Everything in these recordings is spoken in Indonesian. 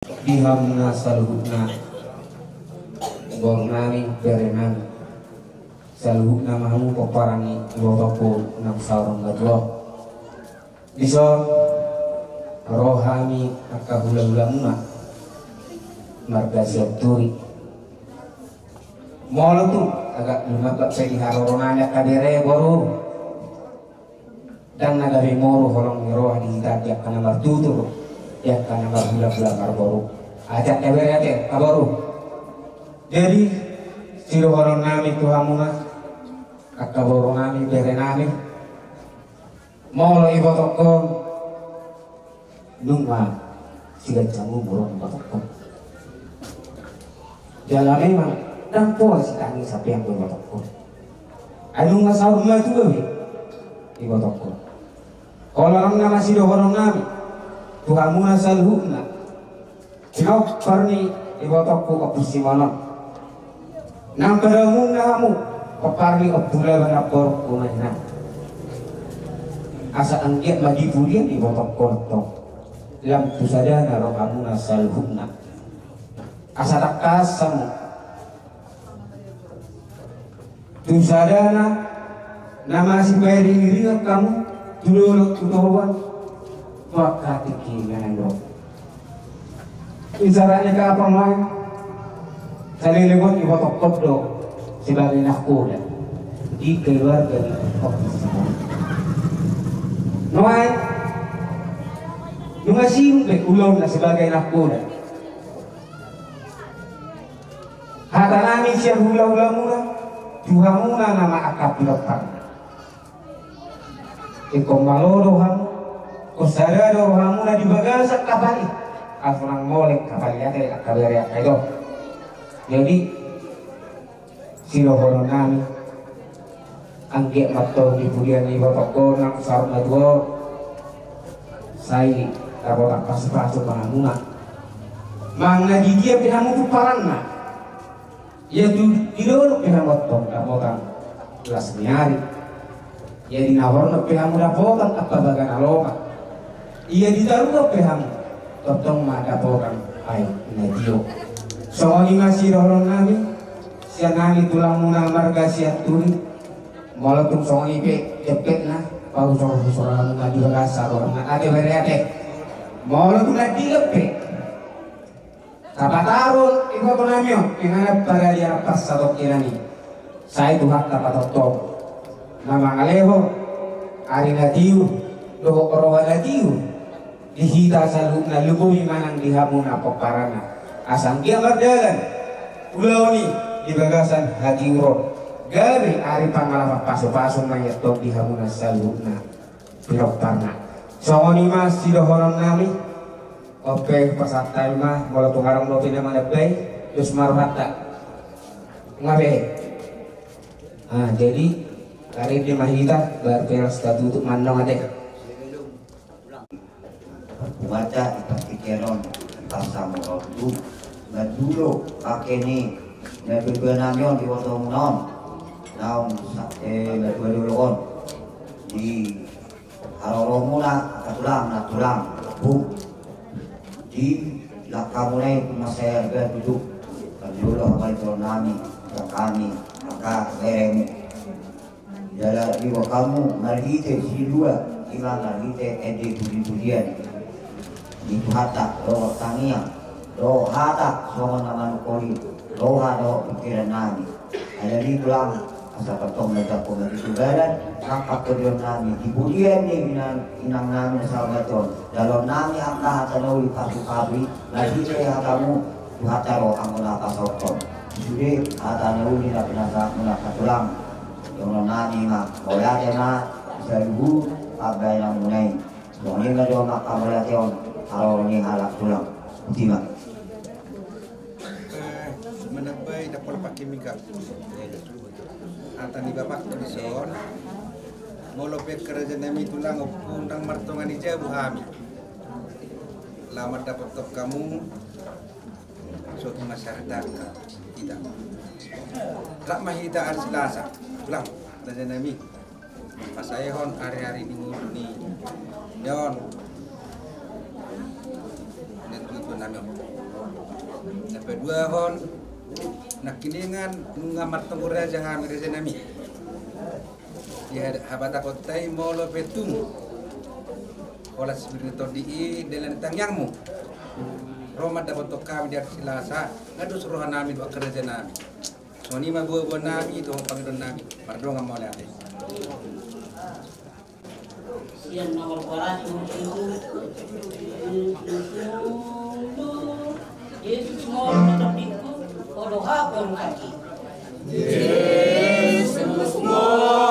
Dihamna salhutna bornami berenami salhutna mahu peparangi wataku nam sarong gadwa iso rohami akahula-hulamuna marga siapturi molo tu agak lumabak sa iharoronanya kadere boru dan nagari moro holong roh di tadiak kana martutur ya karena bulan-bulan baru ajak keberate baru jadi siro horon nami tuhamuna akaboro nami bere nami molo ibo tokon nungma siga jamu borong batokon jalan memang dampo si kami sapi yang berbatokon anu ngasau rumah itu gawe ibo tokon kalau orang nama siro horon nami tuhamuna salhuna sinok parni ibotokku kepusimanon namparamu namu keparni obula banapor kumena asa angkiat magi pulian ibotokku tok lam tusadana rohamuna salhuna asa takasamu tusadana nama si bayari iriak kamu dulu tutowan wakati kinano isaranya ke apa main salilewat iwatokop do sebagai nakuda di keluarga di noai numasing be ulong na sebagai nakuda hata nami siya hula-hula muna tuhamuna nama akap lopan ikong malorohan kusada do hamuna di bagasa kapali afunang molek kapali ate akabere akaido jadi silohoro nami angge matto di pulian ni bapakko nang sarna duo sai kabota pas-pasu pangamuna mangna di dia pihamu paranna ya tu idolo pihamu tong kabotan kelas miari ya dinawarna pihamu dapotan apa bagana loka iya ditaruh peham totong madapokan ay nadio soalnya masih rohon nami siang nami tulang muna marga siap turi walaupun soalnya pe cepet nah pau soal muna juga kasar orang ada berade walaupun lagi lepe kapatarun ikut namio ingana para dia pas satu kirani saya tuh hak dapat totong nama ngaleho ari nadio doho korowa nadio dihita salutna lubumi manang dihamuna peparana asang kia berjalan pulau ni di bagasan hati urut gabi ari pangalapa pasu-pasu mayat tok dihamuna salutna peparana sooni mas sidohoron nami oke pasatai mah mula pengarang lopi nama lebay terus maruhata ngabe jadi hari ini mahita berperas tutup mandang adek baca ipatikeron pasang rodu ngadulo pakeni nabebenamyon di wotong non naon nabeduloon di haroromuna katulang bu di lakamulay kumasaya ga duduk kadulo kay tronami kami maka eremu dala diwa kamu narhite si dua ilang narhite edi budian itu hata roh tangia roh hata soal nama kori roh hado pikiran nami ada di pulang asal ketong mereka pun itu badan sampai kedua nami dibudian ni inang nami sahabaton dalam nami angka hata nawi pasu kabri lagi saya kamu hata roh angkona pasokton sudah hata nawi tidak pernah menaka tulang yang nami mah boleh mah bisa dulu abai namunai soalnya nggak mak kamuration kalau ini halak tulang ultima menebay dapol pakai mika atan di bapak komison molopet kerajaan nami tulang undang martongan ija buhami lama dapat top kamu suatu masyarakat tidak tak mahitaan selasa tulang kerajaan nami pas saya hon hari-hari minggu ini Nyon dan tuan-tuan Dapat dua hon nakiningan nungamat tengkurnya jangan mereka nami. Ya habat aku tay molo petung. Olah spirito di dalam tangyangmu. Roma dapat kami di silasa ngadu suruhan nami dua kerja nami. Soni mah buah nami itu panggilan nami. Pardon nggak mau lihat. Yang nomor barat itu Yesus mau tetap itu kalau hakon kaki. Yesus mau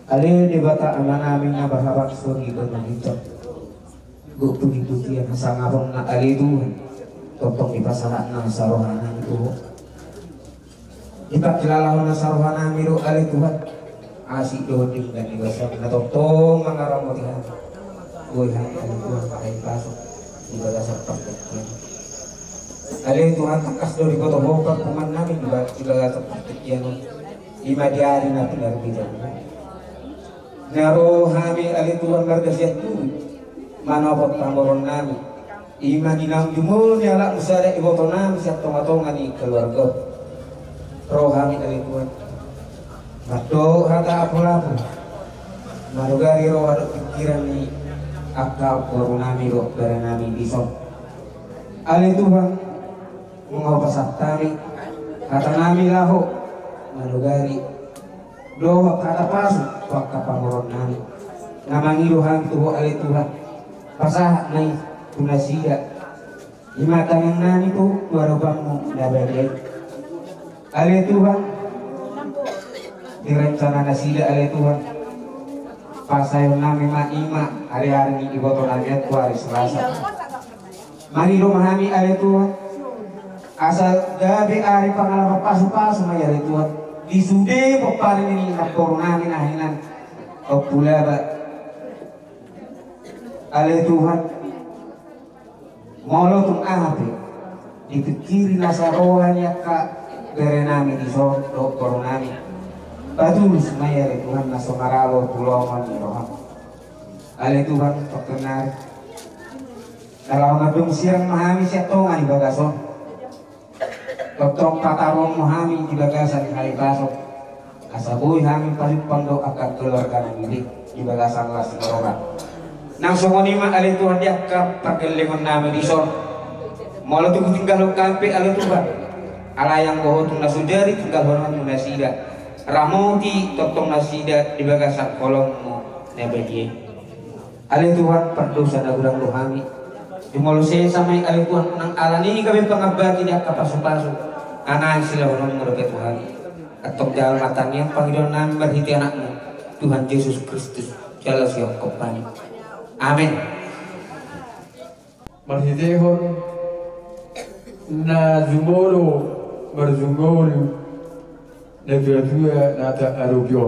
Ali di bata aman amin na bahabak suri ko na dito. Gutuhi-tuhi ang sangabong na ali Tuhan. Totong ipasalaan ng saruhanan ito. Ipakilala ko na saruhanan miro ali Tuhan. Asik doon din dan ibasag na totong mga ramutihan. Uy, ali Tuhan pakipasok. Ibagasag pagkakyan. Ali Tuhan takas doon ko tobokan kuman namin. Ibagasag pagkakyan. Imadiari na pinarbidan. Naro hami ali Tuhan margasyat tu manopot pamoron nami iman inang jumul nyala usara iboto nami siap tonga-tonga ni keluarga roh hami ali Tuhan mato hata apu-apu marugari roh ada pikiran ni akal koron nami roh dari nami bison ali Tuhan mengopasak tami kata nami laho marugari doa kata pasuk wakka pamoron nami namangiluhan tuho ali Tuhan pasah nai tunasiya imata yang nami tu warubangmu nabagay ali Tuhan direncana nasida ali Tuhan pasayon nami maima hari-hari ni iboto nami ku hari Selasa mangilu mahami ali Tuhan asal gabi ari pangalaman pasu-pasu may ali Tuhan disude peparin ini nakorunangin ahinan opulaba ale Tuhan molo tung ahape dipikiri nasarohannya kak berenami di soto korunami badulus maya ale Tuhan nasomaralo tulongan di roham ale Tuhan perkenar dalam madung sirang mahami siatongan di bagason Totong patarong mohami di bagasan hari pasok asaboy hami palit pando akan keluarga ini di bagasan las orang nang songonima ali Tuhan diakap perkelingon nama di son molo tu tinggal kampe ali Tuhan ala yang bohong nasudari tinggal honon nasida ramoti totong nasida di bagasan kolongmu nebedi ali Tuhan perdosa na gudang rohami Jumolo saya samai ali Tuhan nang alan ini kami pengabdi dia kapasu-pasu anak sila honon merupakan Tuhan atau dalam matanya panggilan nami berhiti anakmu Tuhan Yesus Kristus jala siap kopani amin marhitehon na zumolo marzungolu na dua nata arubyo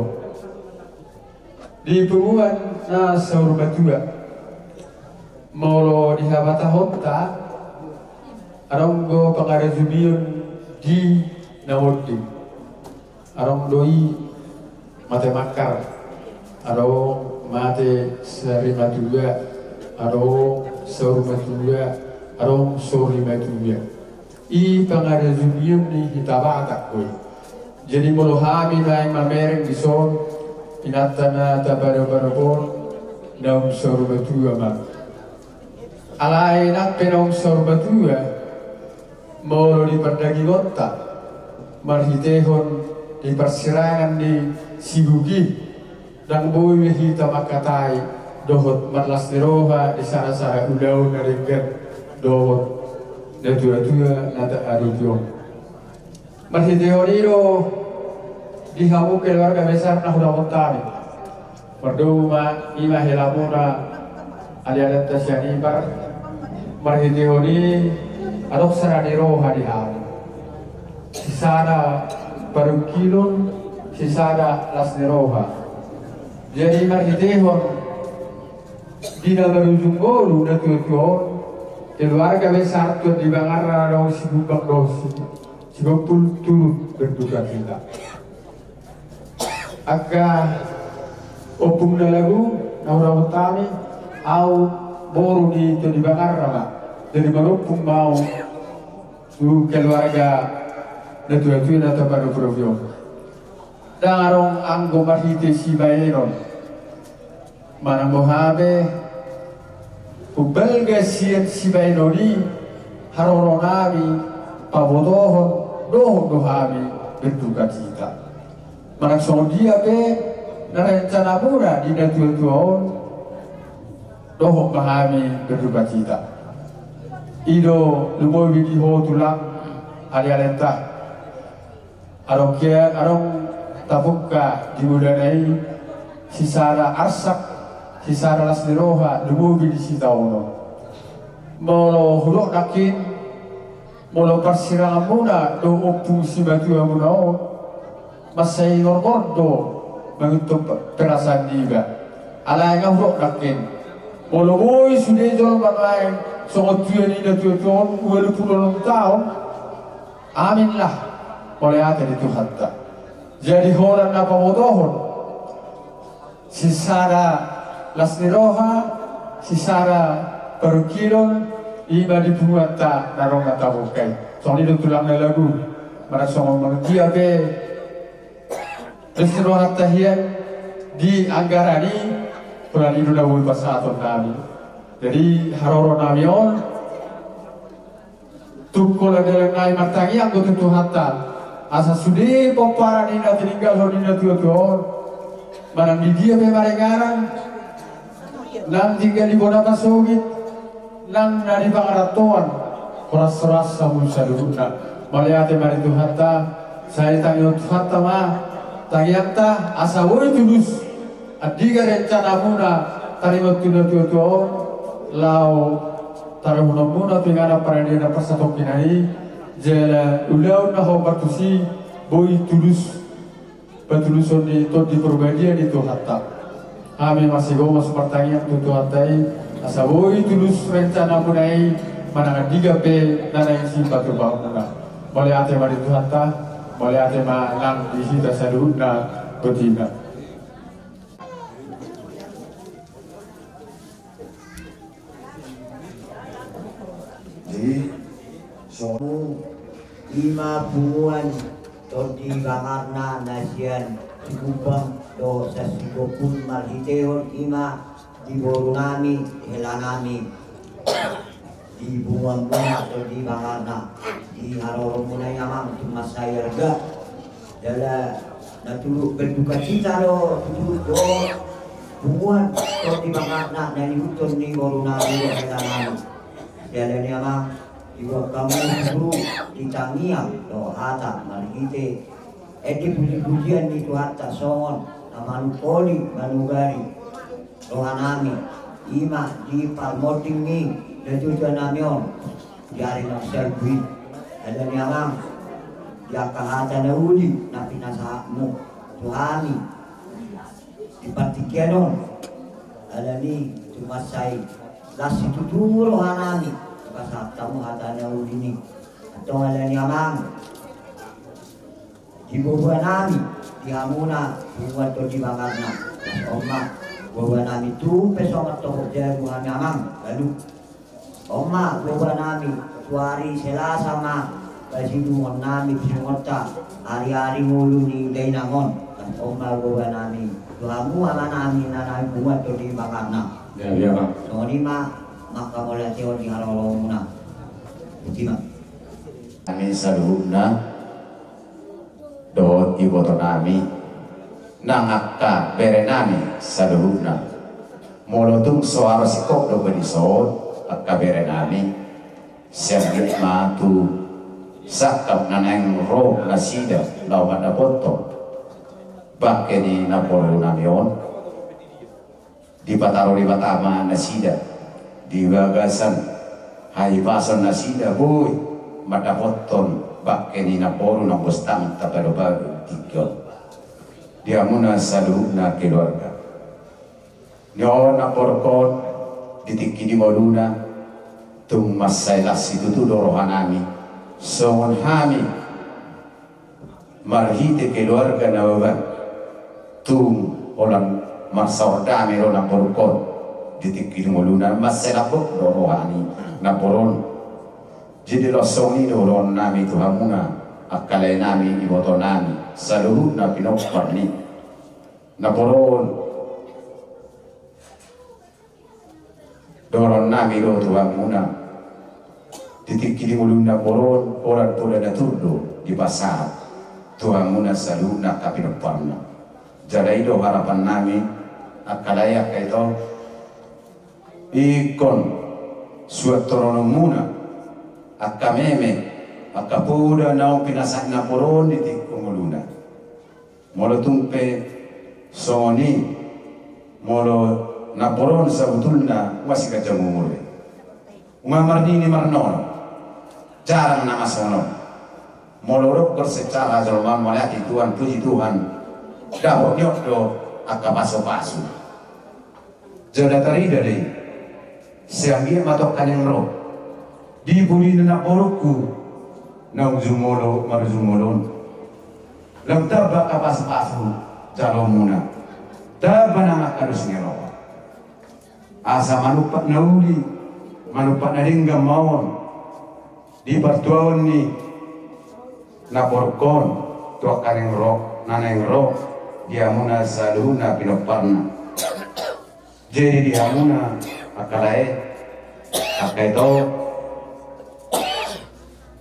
di penguan na saurumatua molo di habata honta aronggo pangarezubion di nawodi arong doi mate makar arong mate serima juga, arong sorma juga, arong sorima juga. I pangarezumium ni hitabata koi. Jadi mulu hami main mamereng di son, inatana tabaro-barobor, naum sorma juga ma. Alai nak penong sorma juga, mulu di perdagi kota, marhitehon di persirangan di Sibugi. Dan boy hita makatai dohot marlas niroha di sana ulau naringgan dohot na tua nata arubyo marhiteoriro di hamu keluarga besar na hula montami perduma ima helamuna ada tasyani bar marhiteori adok saraniroha di hamu sisana parukilon sisana las niroha. Jadi marhitehon dina barujung golu na tuon keluarga besar tuan di Bangarra dong si bubak dosi si gopul turut berduka cita. Aga opung na lagu na ura utami au boru di tuan di Bangarra ma jadi marupung mau tu keluarga na tuan atau baru provio. Darong anggo marhite si baeron mana mohabe ubelga siat si baenoni haroronami pabodohon dohon dohami berduka cita manak sondia be narencana mura di natuan dohon bahami berduka cita ido lumoy di ho tulang hari alenta arokian arong tabuka dimudanai sisara arsak sisara lasniroha lumubi di sitauno molo hulok nakin molo persirangan muna do opung si batu amunao masai ngorgordo mengutuk perasaan diga ala yang hulok nakin molo boy sudah jol bangai songot tuan ini tuan uelu puluh tahun amin lah oleh hati itu hatta. Jadi horan apa modohon sisara lasniroha sisara perukilon ima dibuat tak narong kata bukai soalnya itu tulang lagu merasa mengerti abe lasniroha tahian di anggarani pulang itu dahulu pasaton nabi jadi haroro namion tukul adalah ngai matangi yang tentu hatta asa sudi popara nina tinggal hodina tuan manang di dia be marengarang nang tinggal di Bonapa Sogit nang nari Bangaratuan keras-keras samun saduruna maliate mari Tuhatta saya tangyo Tuhatta ma tangyanta asa woi tulus adiga rencana muna tarima tuna tuan lau tarahuna muna tingana paradina persatokinai jala ulau na ho batusi boy tulus batuluson di to di perbadian itu hatta kami masih go masuk pertanyaan tu hatai asa boy tulus rencana munai mana diga pe nana isi batu bangunan boleh ate mari tu hatta boleh ate malang di sita saduna betina di sono lima bunguan di Bangarna nasian Sigubang do sa Sigopun marhitehon ima di Borunami helanami di bunga-bunga di Bangarna di harorong munay amang tumasayarga dala natulog berduka cita do tutulog do bunguan di Bangarna na nihuton ni Borunami helanami dala ni amang iwa kamu guru di Tangiang do hata marhite edi puji-pujian di Tuhatta songon namanu poli manugari rohanami ima di parmoting ni dan tujuan namion dari naksarbuin ada niamang ya kahata na uli na pinasahakmu Tuhani di patikianon ada ni tumasay lasi tuturo rohanami kasaktamu hatanya ulini atau ada niamang di bubuan nami di Hamuna buat di Bangarna Oma bawa nami tu pesongat toko jaya buah nyamang lalu Oma bawa nami suari selasa ma kasi dungon nami pisungota hari-hari mulu ni dainangon Oma bawa nami tuhamu ala nami na nami buat to di makana Ya Pak. so ni ma maka mulai teon di harolo muna Bukima Kami saluhna dohot iboto nami nangakka bere nami saluhna molotung soar sikok do benisod akka bere nami siang matu sakap naneng roh nasida lawan dapoto bakke di napolo namion di pataro di batama nasida di gagasan hai pason nasida boy madapoton bakke ni naporo ng bustang tapalubago tigyon dia muna salu na keluarga nyo naporkon ditiki di moluna tung masailas itu tu dorohanami songon hami marhite keluarga na waban tung olang masordami ro naporkon ditiki di moluna masailapok dorohani naporon jadi losong ini doron nami Tuhan muna akalay nami imoto nami saluhut na pinokpar ni naporon doron nami do Tuhan muna titik mulun na poron orang pula na turdo di pasar Tuhan muna saluhut na kapinokpar na jadi do harapan nami akalayak ito ikon suatoron muna akka meme akka puda naong pinasak na poron di kumuluna molo tumpe soni molo na poron sa butulna wasi ka jamumure umamarni ni marnon jarang nama sono molo rok secara jalman malaki Tuhan puji Tuhan dahok nyok do akka paso-paso jada tari dari sianggi matok kaneng roh di buli na porokku nang zumolo marzumolon lam taba kapas pasu jalom muna taba nang akarus ngero asa manupat nauli manupat na ringgam mawon di bartuawan ni na porkon tuak kaneng rok naneng rok dia muna saluna pinoparna jadi dia muna akalae akaito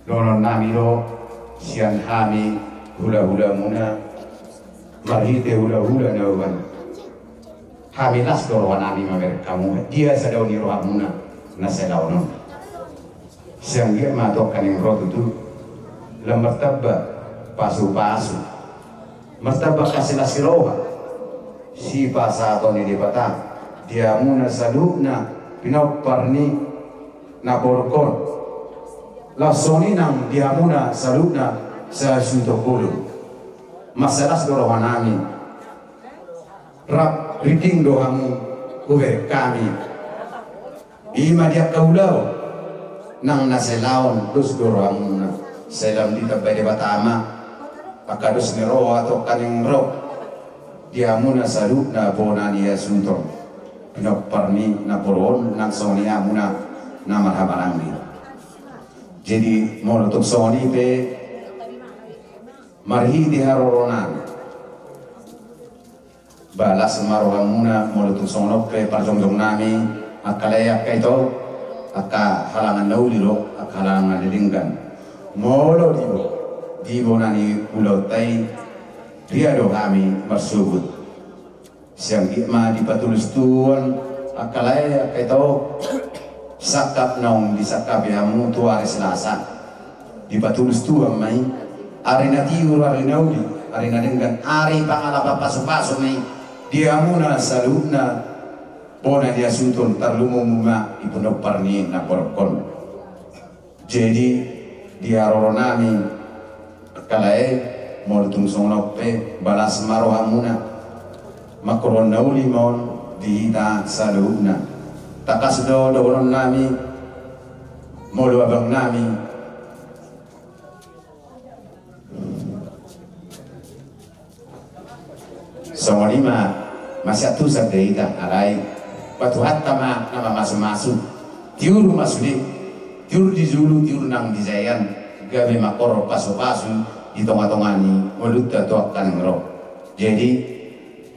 donon nami lo siang kami hula-hula muna marhite hula-hula nawan kami las doron nami mamer kamu dia sadau ni roh muna naselau non siang dia matok kaning roh itu lembar tabba pasu-pasu martabak kasih siroha si pasato ni dipata dia muna salukna pinoparni na porkon lasoni nang dia muna salukna sa sutokulu masalas dorohanami rap riting dohamu kuwer kami ima dia kaulau nang naselaon dus dorohamuna selam di tabay batama akadus nero atau kaning ro dia muna salukna bonani ya suntor pinoparni na poron nang sonia muna na marhabarangni jadi molotok soni pe marhi di haroronan balas marohamuna molotok sonok pe parjong nami akalaya kaito aka halangan nauliro aka halangan dilinggan molo di bonani ulotai dia do kami marsubut siang ikma di patulus tuan akalaya kaito sakap naung di sakap yamu tu hari Selasa di patulus tu mai hari natiu hari naudi hari nadenggan hari pangalapa pasu-pasu mai dia muna saluna bona dia suntun tarlumu muma ipundok parni na korkon jadi dia roronami kalae moltung songnope balas marohamuna makoron nauli mon dihita saluna takas do doron nami molo abang nami sama lima masih tu sadeita alai batu hatta ma nama masu tiur masudi tiur di Zulu tiur nang di Zayan gawe makor pasu-pasu di tonga-tongani mulut akan ngero jadi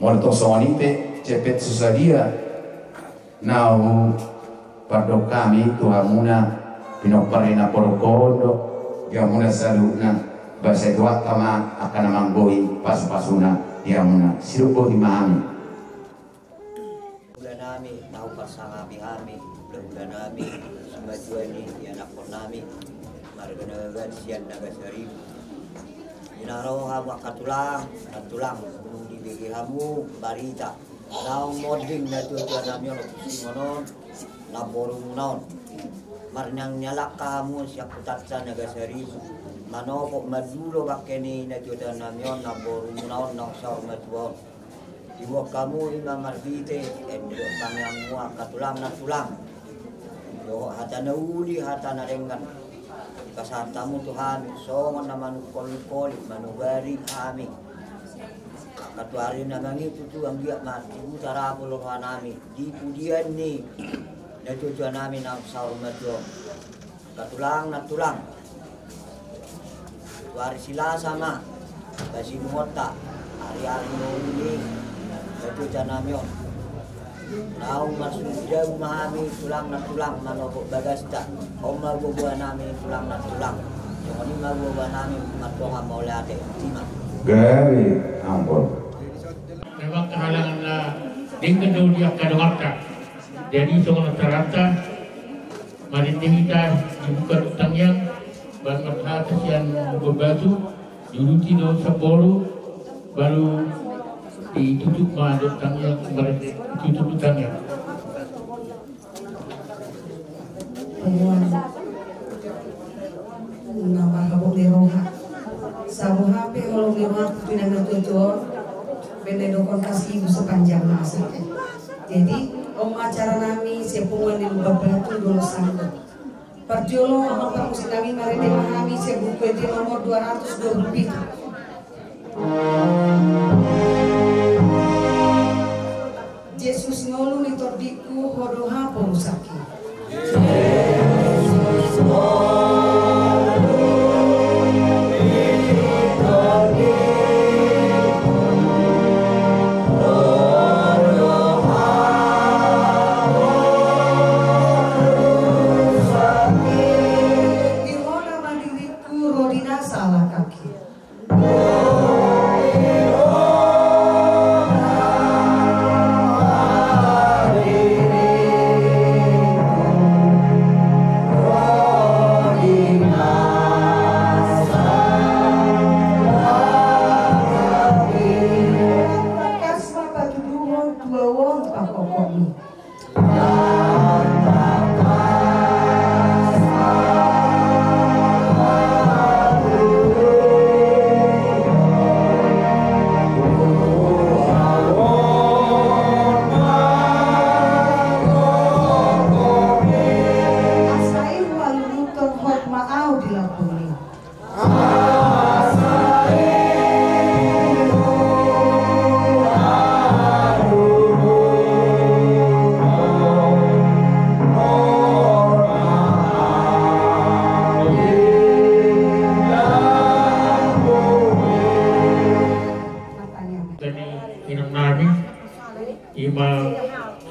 molto soni pe cepet susadia nau pardo kami tuhamuna pinoparina porokodo gamuna saluna bahasa dua kama akan manggoi pasu-pasuna diamuna sirupo himami bulan nami tahu pasangan kami bulan nami semajuani anak nami marganagan sian naga sari inaro hawa katulang dibagi hamu barita naung moding na tujuan nami ono singonon na borong non marnang nyalak kamu siap putatsa naga sari manoko madulo bakeni na tujuan nami on na borong non na saur maduon iwo kamu ima marbite endo tangyang mua katulang na tulang do hatana uli hatana renggan kasatamu Tuhan songon na manukol-kol manugari kami katuari na itu tu ang biak mati utara puluhan nami di pudian ni na tujuan namin ang saur madyo katulang na tulang katuari sila sama kasi mota hari-hari ini na tujuan namin naung masudya memahami tulang na tulang manobok bagasta o magubuhan namin tulang na tulang yung ano magubuhan namin matunga maulate tima gawe ampun memang kehalangan na dengan dunia kadang-kadang jadi soal terata maritimita dibuka utangnya banget atas yang berbatu diluti daun saboro baru ditutup utangnya tutup utangnya nama habuk di roha sabu hape kalau di roha pinanatutuan benedokon kasih ibu sepanjang masa jadi acara nami sepungan di beberapa dulu sanggup perjolo hontak musim nami marine mahami sebuku di nomor 220 Yesus ngolu nitordiku hodoha porusaki Yesus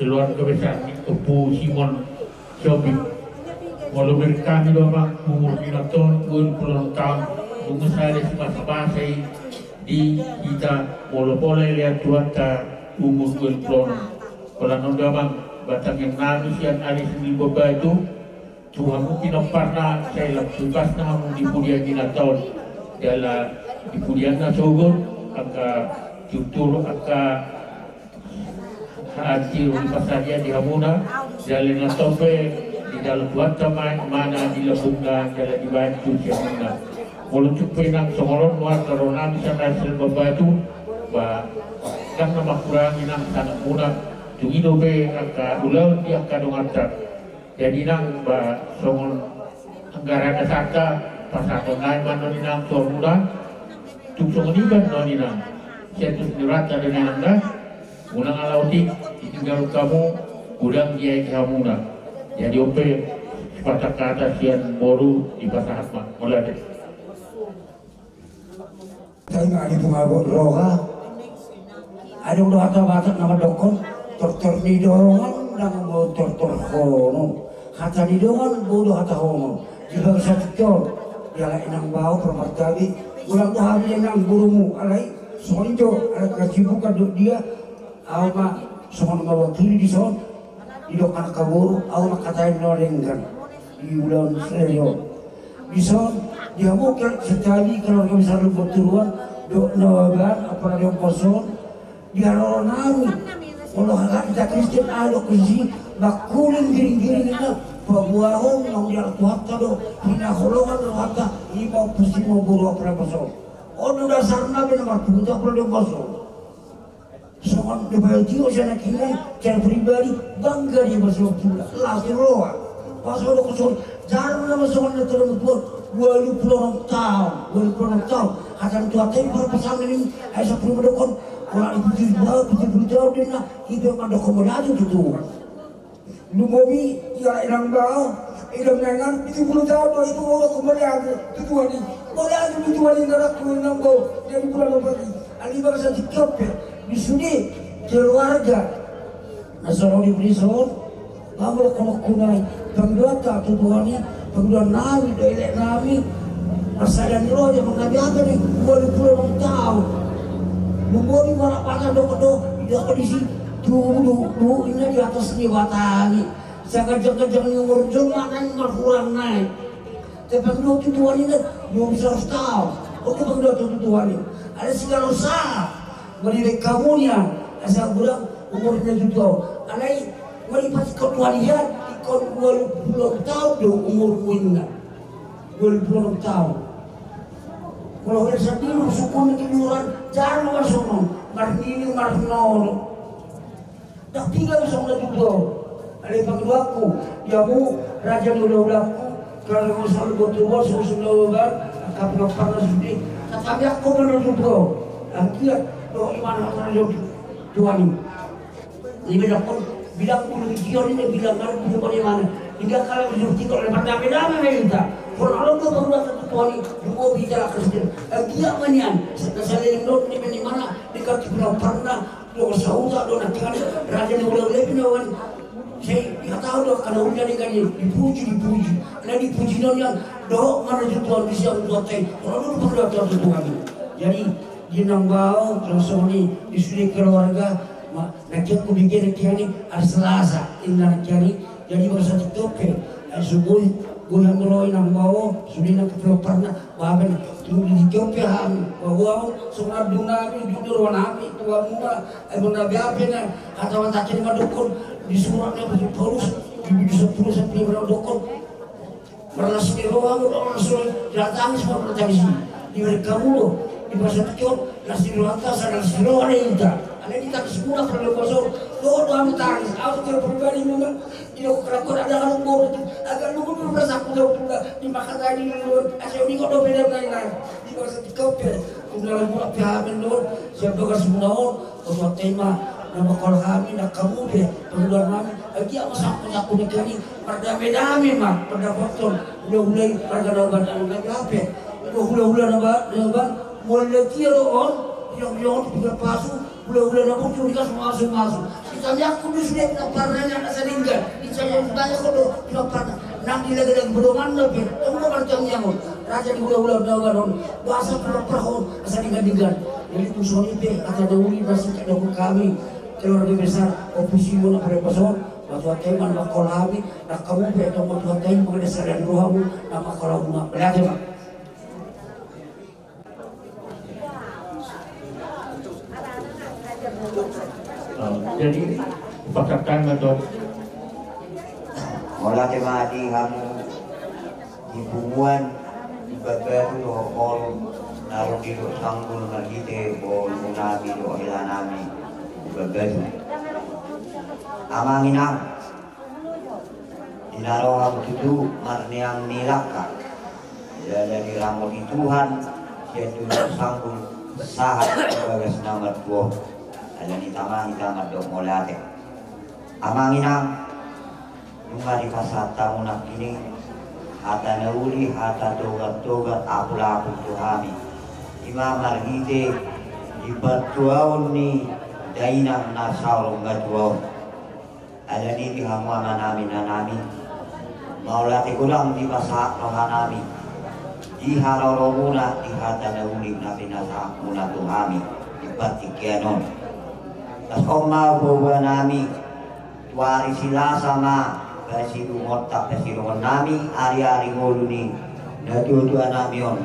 keluarga besar Kepu Simon Cobi walau berkami doang umur 5 tahun 20 tahun bunga saya semasa bahasa di kita walau boleh lihat tuata umur 20 kalau nondamang batang yang nangis yang ada sendiri bapa itu Tuhan mungkin pernah saya lepas namun di pudian 5 tahun dalam di pudian nasogon angka tutur angka hadir di pasarnya di Hamuna jalan tope di dalam buat teman mana di lebungna jalan dibantu siapa mulut penang songolon luar corona bisa hasil berbatu bah kan nama kurang inang tanah muna tungi dobe angka ulau di angka dongata jadi nang bah songol anggaran dasarta pasar tonai mana inang tor muda tung songol iban non inang siatu dirata dengan anda Unang alautik tinggal kamu udang kiai kamu na. Jadi ope kata-kata sian boru di pasahat mak mulai. Tayo nga di bumagot roga. Ada udah kata-kata nama dokon tornidongan nang mau torkono. Kata nidongan bodoh kata hono. Jika satu dia lain nang bau permartabi ulang tahun yang nang gurumu alai sonjo ada kesibukan dia awak semua mewakili di son di dokan kaburu awak katain norengkan di bulan Selio di son dia mungkin sekali kalau besar berturuan dok nawaban apa yang kosong dia nami kalau hal kita Kristen ada kunci bakulin giring-giring itu pembuahan yang dia kuat do hina holongan kata ini mau pasti mau buru apa kosong ono dasar nabi nomor punya perlu kosong semua dibagiu sana kini cara pribadi bangga dia masuk pula langsung roa pas ada kosong jarang nama semua terus buat 20 tahun akan tuatin para pesan ini saya perlu mendukung orang itu jauh dia nak hidup ada komodasi itu lu mobi ya irang bau irang nengan 70 tahun itu orang komodasi itu ani boleh ada itu ani ngarak irang bau dari bulan pagi ali bangsa tikap di sini keluarga nasional di prison kamu kalau kunai pengduata tujuannya pengduan nabi dari nabi masalah roh yang mengaji apa nih 20 tahun memberi para pakan do dia kondisi dulu ini di atas niwatani saya kerja yang urjul mana yang kurang naik tapi pengduan tujuan ini 12 tahun oke pengduan tujuan ini ada segala usaha mendidik kamunya asal bulan umurnya juga alai melipat ketualian ikon 20 tahun do umur muinna 20 tahun kalau ada satu sukun keluaran jangan masuk martini martino tak tinggal sama juga ada panggilaku jamu raja mula-mulaku kalau masalah betul sudah kapal panas ini tetapi aku menurut juga akhir doa iman Allah Tuhan ini bilang pun ini bilang kan bagaimana hingga kalau berjumpa oleh pertama minta kalau tu baru satu Tuhan juga bicara Kristen dia manian saya lihat di mana dekat pulau pernah do sauda do nantikan raja ni boleh pinawan saya tahu do kalau udah dengan dipuji ada dipuji yang do mana Tuhan bisa buat saya kalau tu baru satu Tuhan jadi di Nambau terus ini di sini keluarga nanti aku bikin ini hari Selasa ini jadi baru satu toke subuh gue yang meroy Nambau sudah nak pernah bahan tunggu di toke ham bahwa semua dunia ini jujur warna api tua muda emang nabi api nih atau tak jadi madukun di suratnya begitu terus di 10 sampai 5 dukun merasa di ruang orang datang semua bertangis di mereka mulu di masa kecil nasi rata sadar seluruh itu ada di tak semua perlu kosong doa kami tangis aku pribadi memang tidak kerakut ada kalau mau agar lu pun merasa pulau dimakan tadi dulu asal ini kok beda lain di masa kecil kemudian buat pihak menurut siapa semua buat tema nama kalau kami nak kamu deh pengeluar kami lagi aku sampai aku nikah pada beda memang pada foto mulai pada nobat lagi apa hula nobat mulai kira on yang tidak pasu bulan aku curiga masuk kita lihat aku di sini tidak pernah yang selingkuh saya banyak kalau tidak pernah nang dilaga bedoman lebih kamu macam yang raja di bulan bahasa perahon asal digan jadi usul itu kata dahulu masih ada kami keluarga besar opisi mana pada pasal bahwa teman bakal kami nak kamu betul betul teman mengenai sadar rohamu nama kalau bunga belajar jadi pakatan atau Mola kemati kamu hubungan ibadah do all naruh di sanggul nagite o nabi do ilanami ibadah amangin ang inaro kamu itu marniang nilaka dari ramu di Tuhan dia juga sanggul sahat sebagai senamat buah Ada ni tamang kita ngadok molate. Amanginang nunga di pasata unak ini hata nauli hata dogat apula tuhami. Imam margite di bertuaun ni dainang nasaurong gatuaun. Ada ni di hamuan nanami maulati kulang di pasak rohanami di haroromuna di hata nauli na pinasa muna tuhami di patikianon. Tas oma bawa nami wari sila sama kasi dumotak kasi nami ari-ari ngoluni na dua namion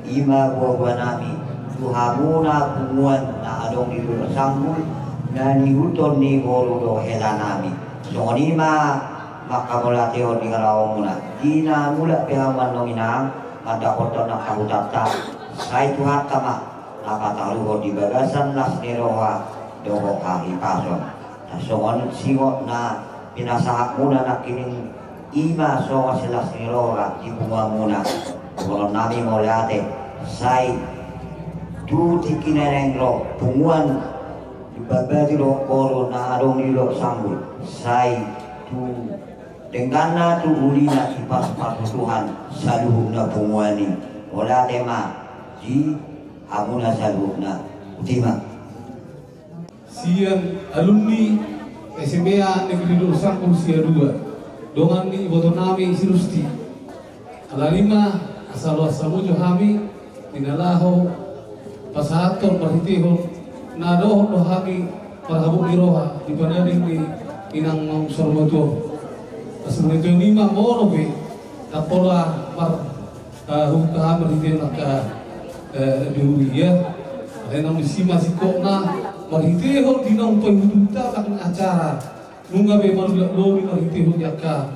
ima bawa nami tuhamuna kumuan na adong di dulu sanggul na nihuton ni ngoludo hela nami so nima makamulati ho di karawamuna di na mula pihaman nominang madakoton na kahutata say tuhat kama napataluho di bagasan las niroha doho kahipason na songon singot na pinasahak muna na kining ima songo sila sinirora di bunga muna kolon nami moliate say du tikinenengro bunguan di babadi lo koro na adong nilo sanggul say tu dengana tu ulina ipas patuhan saluhuk na bunguani moliate ma di amuna saluhuk na utima. Sian alumni SMA Negeri Dosak usia 2 dongan ni iboto nami sirusti alalima asal asamu johami dinalaho pasahaton marhitiho nadoh dohami parhabuk iroha di panading ni inang mang sormoto asal itu lima monobe tapola par hukah marhitiho naka dunia enam disima sikokna marhitiho dinong payuduta akan acara nunga be marulak lomi marhitiho jaka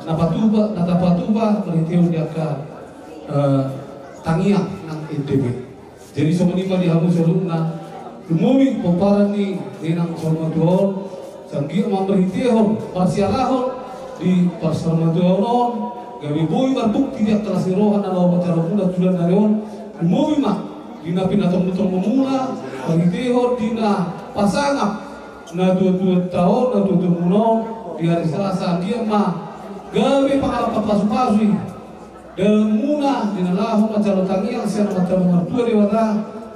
natapatuba marhitiho jaka tangiak nang NTB jadi semenima di hamu selumna lumumi poparan ni dinang sormatuhon sanggi ma marhitiho parsialahon di parsormatuhon gabi boy marbukti dia kelas rohan alaw acara mula tulan narion lumumi ma dina pinatong-tong memula marhitiho dina pasangap na 22 tahun na 21 di hari Selasa dia mah gawe pangalap pasu-pasui dan muna dina lahong macalo tangiang siya na macalo martua dewata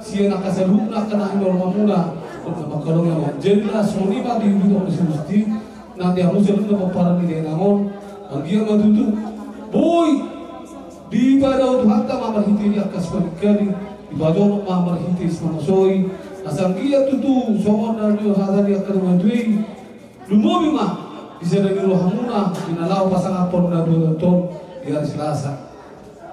siya nakasaluna kana hindor mamuna makalong yang jadi sonima di hidup mesti nanti harus jalan ke paparan di denangon ang dia matutu boy di badaw tuhanta mamarhiti dia akas panikari ibadono mamarhiti ismamasoi asang dia tutu somon na niyo hada dia kadumandui lumobi ma bisa dari rohamuna dinalaw pasangapon na 2 ton di hari Selasa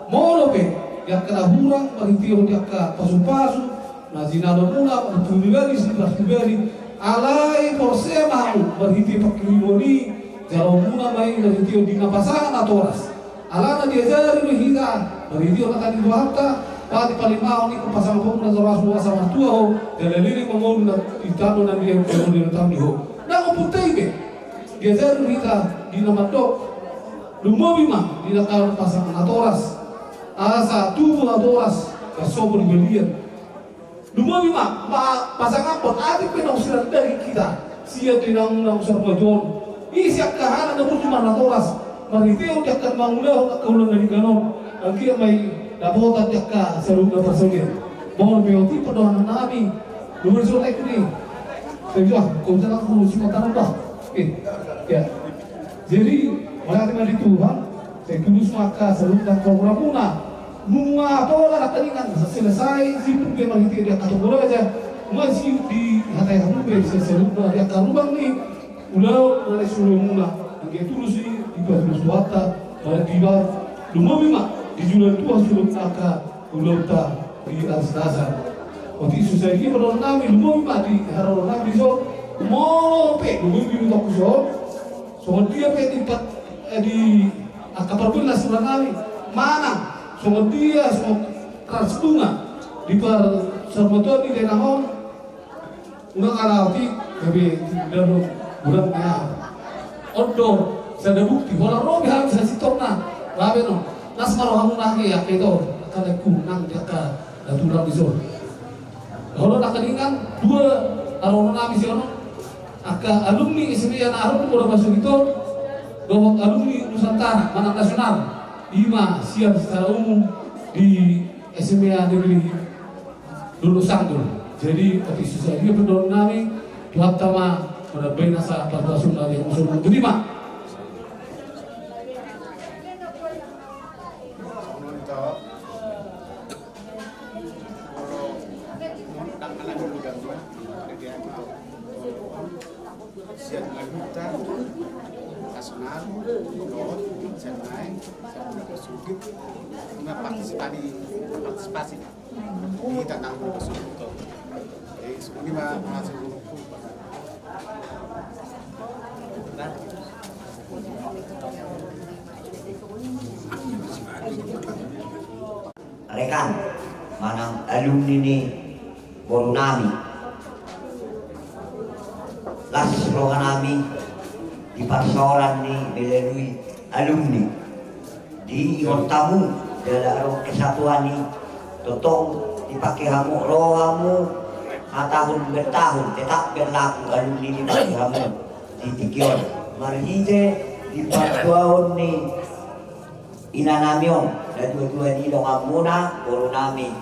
molope yang kena hurang marhitiho dia ka pasu-pasu na zinado muna marhitiberi marhitiberi alai porsema marhiti pakilimoni jalo muna mai marhitiho dina pasangan atoras alana diajari hingga marhitiho nakani duhata pati palimau ni pasang pun na rasu sama tua ho dalili mangol na itano na dia ko dia tamni ho na ko putay be dia zaru kita di nama dok lumobi ma di nakar pasang atoras asa tubuh atoras kasobor belian lumobi ma pasang apot adik pinang sirat dari kita sia tinang nang sarpajon isiak kahana na cuma atoras marhiteo jakkan mangulah kaulan dari ganon angkia mai dapat jaka serumna persogir mohon beoti pedoman nami lumur sore ini saya kau jangan ngurus semua tanah dah ya jadi oleh dari Tuhan saya tulus maka serumna kormuna nunga pola keningan selesai sibuk dia marhiti dia kata bola aja masih di hatai hamu bisa serumna dia karubang nih ulau dari surumuna dia tulus di bawah suata pada tiba lumobi mak di jual tua sulut naka ulota di Selasa. Waktu susah ini pada nami lumui mati harap nami so mope lumui biru tak kusol. So dia pe di akapar pun lah surat nami mana so dia so keras bunga di par sermotor di denahon unang arauti tapi dalam bulannya odor saya bukti kalau robi harus saya sitorna labe no. Nasmaro hamu nake ya keto kale kunang dia ka datulang iso. Kalau nak keningan 2 aron nami sih aka alumni SMIA na aron ko masuk itu dohok alumni Nusantara Manang Nasional 5 siap secara umum di SMIA Negeri Dulu Sanggul. Jadi ofisi saya dia pendorong nami Tuhan Tama pada benasa pada Sunda yang usul menerima. Nasional, Lord, Senai, Sugip, partisipasi kita nanggung kesulitan. Jadi semua masih grup. Rekan, manang alumni ni Borunami, las rohanami di pasaran ni melalui alumni di ingon tamu dalam kesatuan ni totong dipakai hamu rohamu tahun bertahun tetap berlaku alumni dipakai hamu di tikion marhide di patuaon ni inanamion dan dua-dua ni longamuna Borunami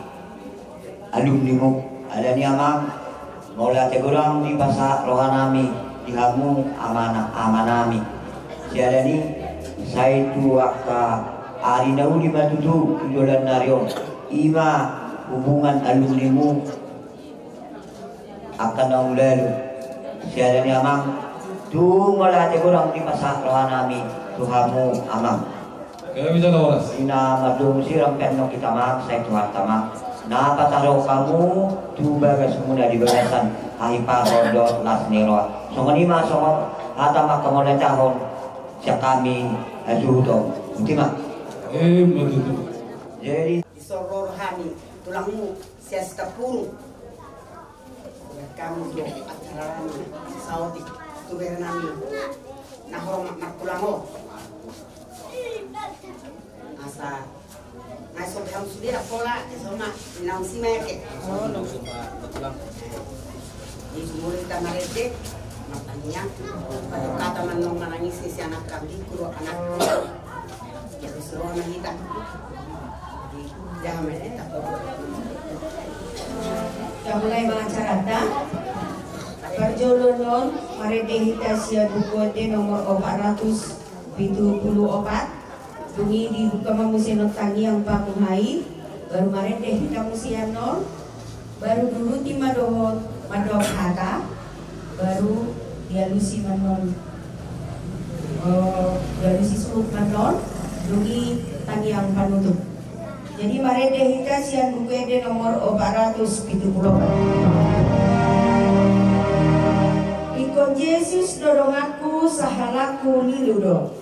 alumni mo ada ni amang mula tegurang di pasar rohanami dihamu amanami siada ni saya tu akka ari nau di batutu tujuan narion ima hubungan alumni mu akan nau lalu siada ni amang tu mula tegurang di pasar rohanami tuhamu amang kaya bisa lawas ina madung siram penno kita mang saya tuhan tamak na pataro kamu tu bagas muna di bagasan ahipa rodo las nero so manima so hatama kamu na tahon siya kami ajudo ultima betul jadi isoro rohani tulangmu siya setapuru kamu do atarani saudi tu berenami nahormat nakulango asa nai so kamu sudah pola sama nang si meke oh no betulang ini semua kita marete makanya pada kata manong manangis si anak kami kuro anak jadi seru anak kita jangan kita Kita mulai mengacarata perjalanan marete hita sia buku nomor 474 bunyi di Hukama Museum Tangi yang pakuhai baru kemarin deh kita musiano baru dulu di madohon madok hata baru dialusi manon dialusi smooth manon bunyi Tangi yang panutup jadi kemarin deh kita sian buku de nomor 474 ikon Yesus dorong aku sahalaku niludo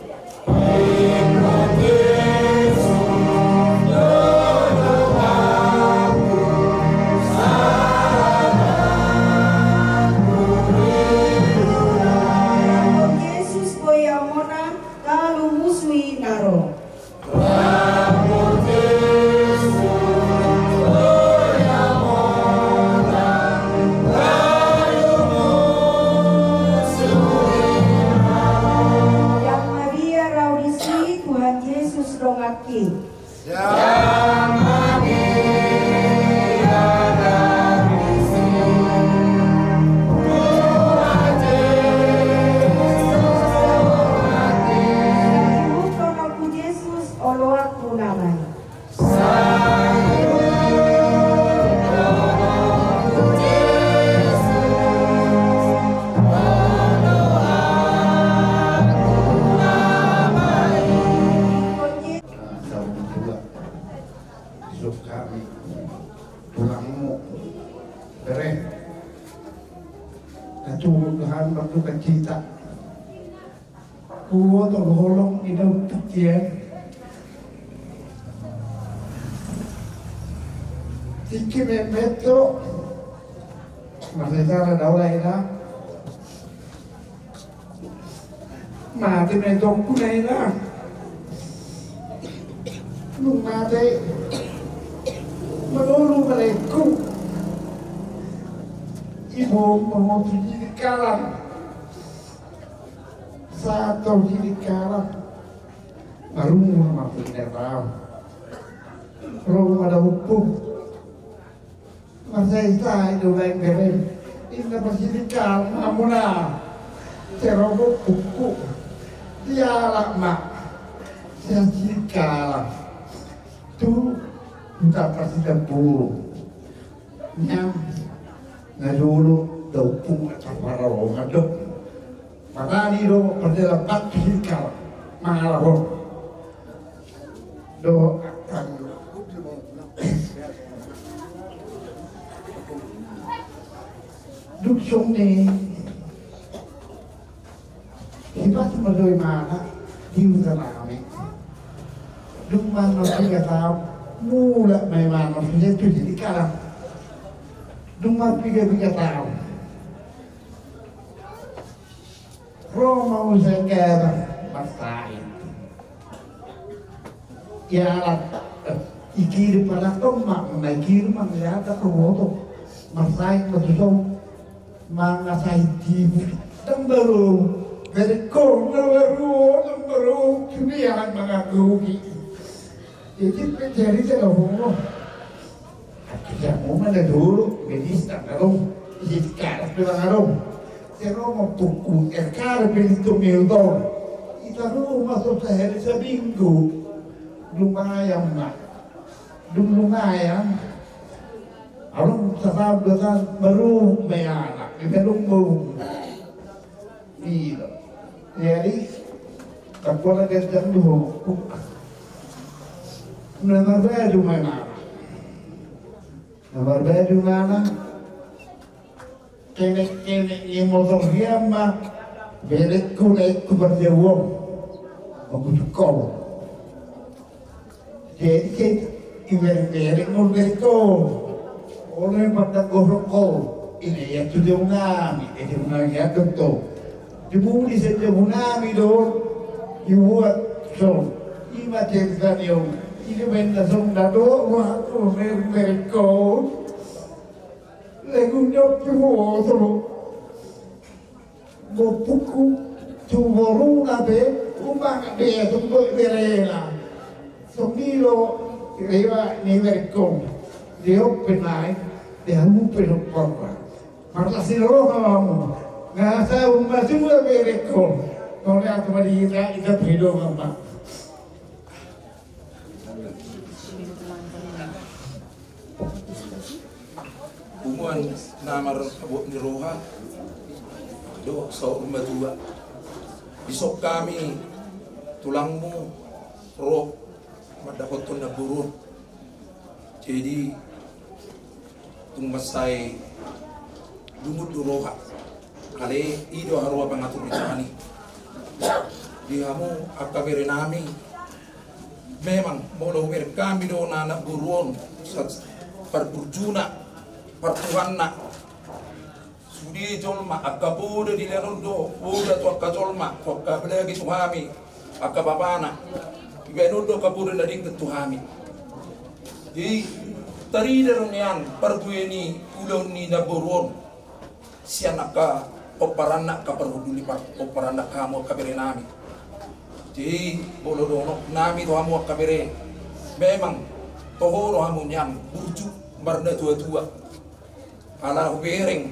Yesus boyamona kalu musui naro cita kuo to holong ida tukien tikime metro masesara daula ida mati metong kuna ida nung mati menurut mereka ibu mau jadi kalang satu jadi kalang baru mau tahu kalau ada hukum masa itu lain keren ini masih di kalang amuna cerobok buku dia lama saya jadi kalang tu udah pasti tempur nyam na dulu daw pung pararo ngadok marani do perdela patkikal mangalaho do akan duk sumni hibat madoy mana diutanami duk mana tiga tahun mula may mana pindah tu jadi kalang Dumar 3 tahun. Roma usahkan masain. Ya lah, ikir pada tomak, naikir menglihat kewoto, masain betul, mangasai tibu, dan baru dari korner baru kebiasaan mengakuki. Jadi pencari terlalu. Kita mau mana dulu, medista karong, jika pelang karong, terong mau tuku, erkar pintu milton, kita rumah sehari seminggu, lumayan mak, lumayan, orang sahabat baru meyanak, kita lumbu, iya, jadi kalau ada jangdu, nama baru mana? Nomor baju mana? Kenek-kenek yang motor dia mah belekku naikku berjauh aku cukup jadi iwer-iwer mau belekku oleh pada goroko ini ya sudah unami ini unami ya tentu dibuli saja unami dong dibuat so ima cerita dia ini benda sonda doa tu mereka legunya pivoto bopuku tuvoru nabe umang be tumbo berela somilo reva ni mereka dia penai dia lupa lupa marla siroha kamu ngasa umma semua mereka kalau aku mari kita hidup apa Umuan namar abot ni Roha do sa umatua isok kami tulangmu roh madapot ko na burun jadi tung masay lumut do Roha kali ido harwa pangatur ni di kamu akabere nami memang mau kami do na burun sa perburjuna pertuhanna sudi jolma akabude di lenundo buda tu akajolma akabelagi tuhami akababana ibenundo kabude na ding tuhami jadi tari derunyan pergueni ulon ni naburon sianaka oparana ka peruduli par oparana kamu kabere nami jadi bolodono nami to hamu kabere memang tohoro hamu nyam burju marna tua-tua ala bereng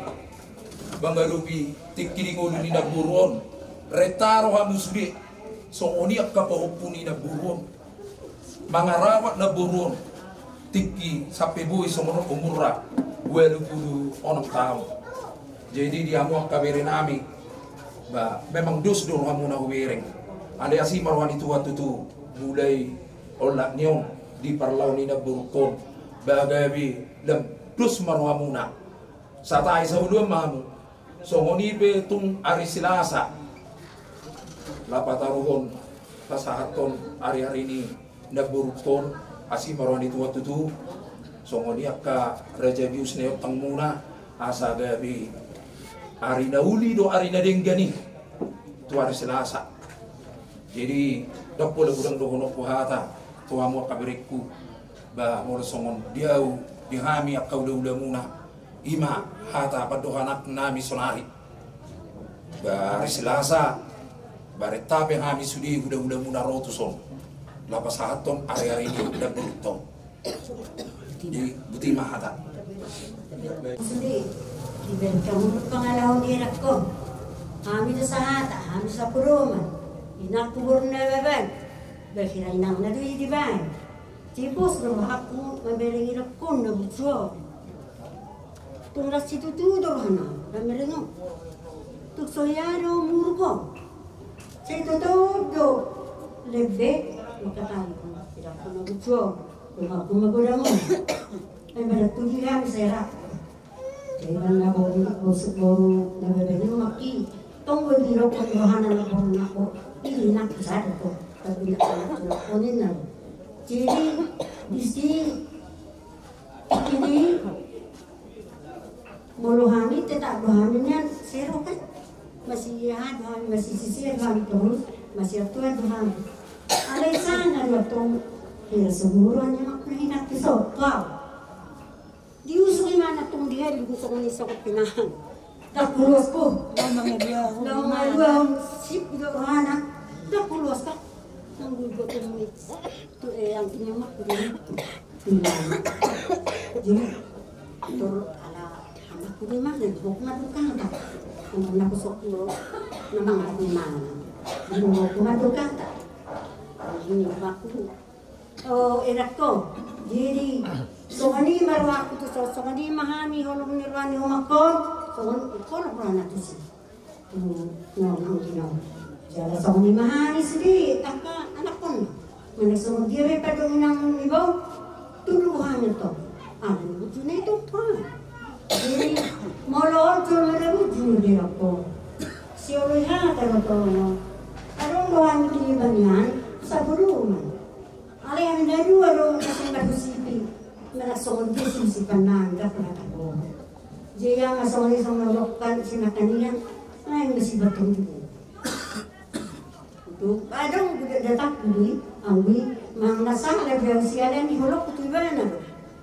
bangalubi tikiri ngolu ni naburon retaro hamusbi so oniak ka paupuni naburon mangarawat naburon tiki sampai boy somono umurra 26 tahun jadi dia mau kabere nami ba memang dos dulu hamu na bereng ada asi marwani tua tutu mulai olah niong di parlau ni naburkon bagabi dan dos marwamuna Satai sa ulum mamu so ngonibe tung ari Selasa lapataruhon kasahaton hari-hari ini nagburukton asi marwani tua tutu so ngoniak ka Raja Bius neok tang muna asa gabi ari nauli do ari nadenggani tu hari Selasa jadi dapol gudang dohono puhata tua mo kabirikku ba mo songon diau dihami akau ula muna ima hata padohanak nami sonari bari silasa bari tape hami sudi udah muna rotu son lapas haton area ini udah berutong jadi buti mahata sudi ibig kamu pangalaw ni ko kami sa hata kami sa puruman inakubur na baban berkira inang na di ba tipos na aku mabeling ko na butso tung rasi tutudor hana ramerengo tuk soyaro murgo saya todo lebe makatali ko tidak ko na butso kung ako maguramo ay malatulihan saya kaya na ko siguro nabeling maki tunggu di rokok yohana na ko ini nak sadar ko tapi nak ko nina jadi di sini ini muluhani tetap dohaninya zero kan masih dohani masih sisir dohani terus masih tuan dohani alay sana waktu ya semuruhnya makna hinak pisau kau diusung mana tung dia diusung ni sok pinahan tak puluh ko nang maluang sip dohana tak puluh ka nanggulo ko tu yang kinyamak ko jadi tur ala anak ko mah nagbuok na dukang ta kung nakusok ko namang ako mana nagbuok na dukang ta ini aku oh erat ko jadi so ani marwa ko to so ani mahami holong nirwani humakon so ko na prana to si no jala so ani mahami sidi taka anak ko manasong dire pa do nang ibaw tuluhan ito ano buto na ito pa jadi molo jolo na buto din ako si Oloya talaga to anong luhan ito iba niyan sa buruman alay ang naruwa kasi nagusipi manasong di sisipanan dapat ako jaya nga sa isang nalokkan sinakaniyan ay nasibatong dito adong datak bui angwi mang nasang level sialan di holok tu bana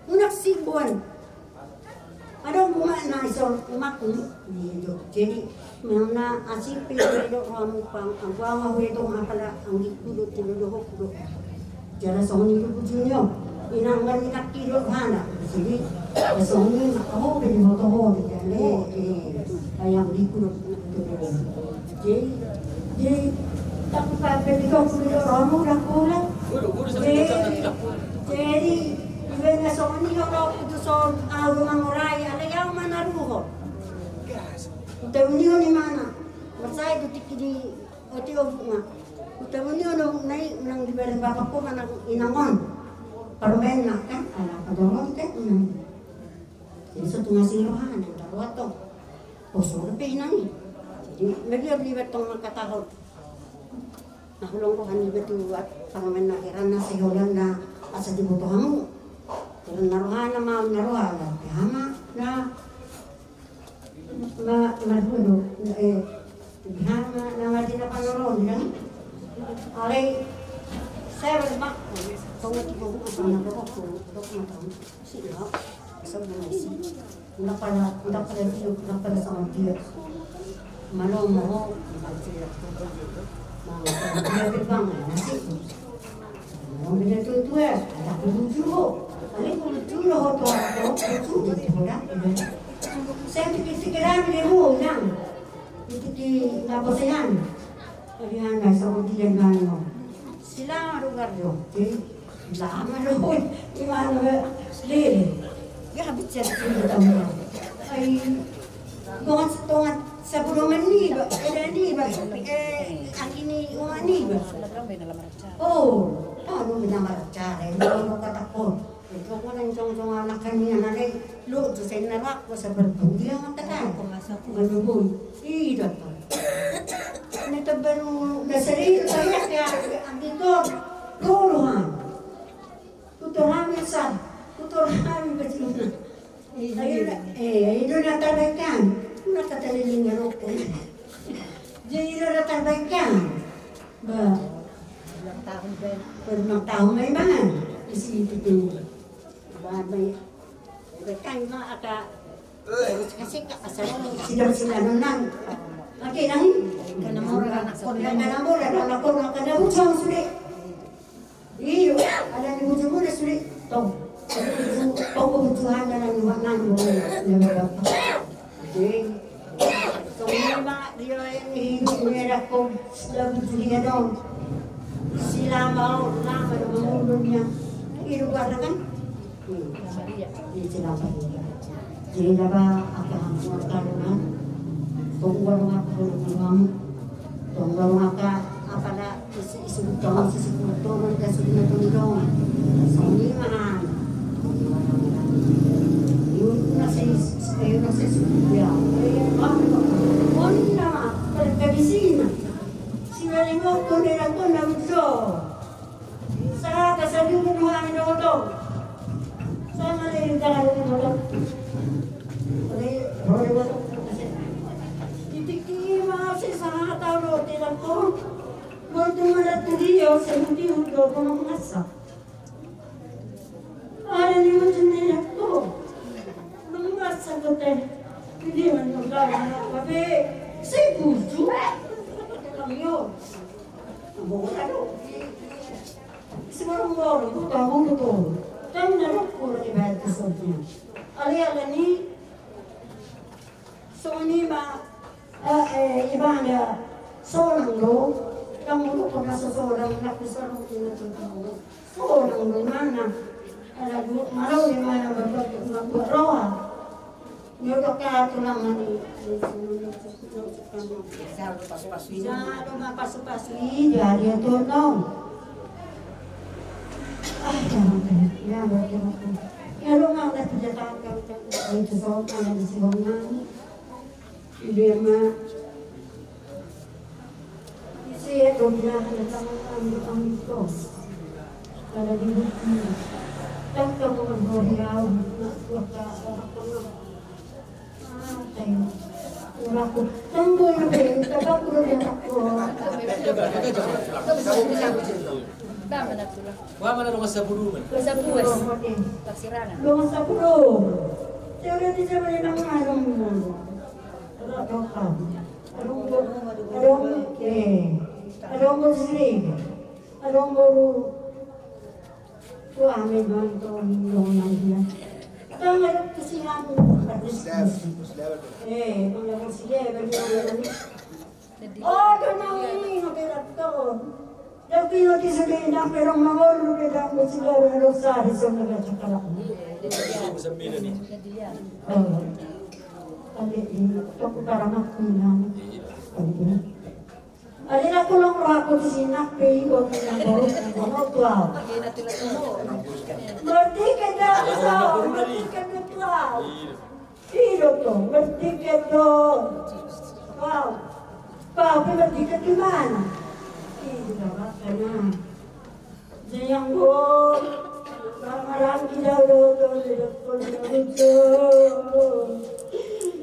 unak sibuan adong bunga na isol umakun nido jadi mang na asing pido ram pang angwa hueto apala anggi kudo tido kudo jara soni ku junyo inangan inak kilo hana jadi soni makaho pe mo to ho dale ayang di kudo jadi tak pakai dikau sudah ramu dah kulah. Jadi ibu ngasih ni kalau itu soal orang orang ada yang mana ruho. Tahu ni mana? Masa itu tikidi oti obunga. Tahu ni orang naik menang di bawah bapakku mana inangon. Permen nak kan? Alah kadang kan? Jadi satu ngasih rohan yang taruh tu. Posor pehina ni. Jadi lagi beli betong kata nahulong ko hani betu at parang nakiran na sa Yolanda asa di buto hamu pero naruhan na maam naruhan hama na madhudo hama na mati na panoron kan alay seven mak tunggu ko ko na ko ko sila sa mga si na pala sa dia malo mo sila dia terbang nasi. Orang benda tu ada lucu ho. Kali lucu loh tu lucu tu orang. Saya fikir dia ho nang. Itu di laposan. Kalian dah sama dia ngano. Sila rugar jo. Jadi lama loh. Iman lele. Ya habis jadi tamu. Ai tongat sa puruman ni ba ada ni ba ang ini uman ni ba oh ano minamarachara ano katakon ito ko nang jong anak kaniya na rin lo to sa narak ko sa barbundi ang takan manuboy ida to natabaro nasari saya kaya ang dito tuluhan tuturami sa tuturami ba sila ayun na talagang nakataliling nga roko. Jadi na natarbaikan. Ba? Pernah tahu may mana? Isi itu. Ba may kan na aka Kasi kasalanan sila nang lagi nang kanamura anak ko nakadaw sa sulit. Iyo ada di ujung udah sulit. Tong kebutuhan dalam ruangan jadi semua dia ini hidupnya aku sudah berjudia dong sila mau lama menurutnya hidup ada kan ini celaka jadi dapat akan mengatakan tunggu aku tunggu apa dah isu tahun turun ke sini turun sembilan ya onda perkabisina sila lingkod ko nila ko na gusto sa kasabi ko naman ito sa malirin ka lang ito titikima si sa tao tila ko mo tumalat ko diyo sa hindi ko ko ng asa alam niyo nila ko sagot hindi man naglalang na kape sa puso lang yun ang bukado sigurong gawin ko tamang totoo kami narok ko na ibayad ka sa niya aliyala ni so ni ma ibang solang lo kamu lo ko nasa solang nakusarong tinatutang solang lo mana maraw ni mana magpapagawa Nyodok ka tulang ni sa pasu-pasu jadi itu no ya lo mau dah perjalanan kau itu soal kalau di Sibongan dia mah isi itu dia datang ambil tos kalau di buku tak kamu berdoa nak buat aku tunggu lebih tetap udah aku mana dong saburu man sabues taksirana dong saburu teori di zaman yang ngarang adong sering adong baru tuh amin banget dong dia Tama rin kasi namin mga siya, kanangin, nakirat ko. Dati natin sabihin na, pero mangolo, kita mo sila, pero sari sa mga tsakala. Ito ko parang ako naman. Alin ako lang ako di sinak, pero ko tinagawin ng mga tuwaw. Berarti ka na ito, berarti ka na tuwaw. Hiro to, berarti ka to. Wow. Wow, berarti ka gimana? Hiro ka na. Sayang ko, marami daw doon, hirap ko na ito.